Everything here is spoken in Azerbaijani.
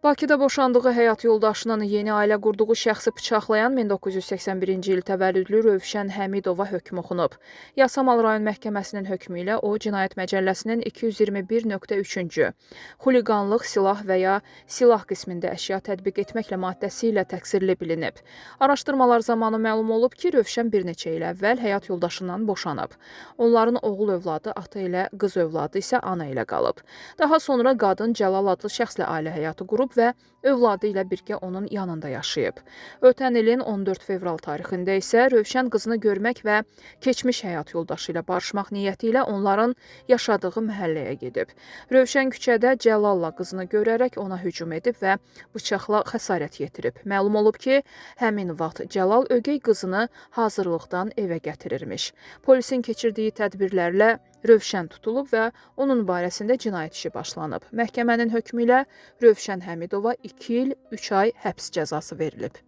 Bakıda boşandığı həyat yoldaşının yeni ailə qurduğu şəxsi bıçaqlayan 1981-ci il təvəllüdlü Rövşən Həmidova hökm oxunub. Yasamal rayon məhkəməsinin hökmü ilə o, Cinayət Məcəlləsinin 221.3-cü xuliqanlıq, silah və ya silah qismində əşya tətbiq etməklə maddəsi ilə təqsirli bilinib. Araşdırmalar zamanı məlum olub ki, Rövşən bir neçə il əvvəl həyat yoldaşından boşanıb. Onların oğul övladı ata ilə, qız övladı isə ana ilə qalıb. Daha sonra qadın Cəlal adlı şəxslə ailə həyatı qurub və övladı ilə birgə onun yanında yaşayıb. Ötən ilin 14 fevral tarixində isə Rövşən qızını görmək və keçmiş həyat yoldaşı ilə barışmaq niyyəti ilə onların yaşadığı məhəlləyə gedib. Rövşən küçədə Cəlalla qızını görərək ona hücum edib və bıçaqla xəsarət yetirib. Məlum olub ki, həmin vaxt Cəlal ögey qızını hazırlıqdan evə gətirirmiş. Polisin keçirdiyi tədbirlərlə Rövşən tutulub və onun barəsində cinayət işi başlanıb. Məhkəmənin hökmü ilə Rövşən Həmidova 2 il 3 ay həbs cəzası verilib.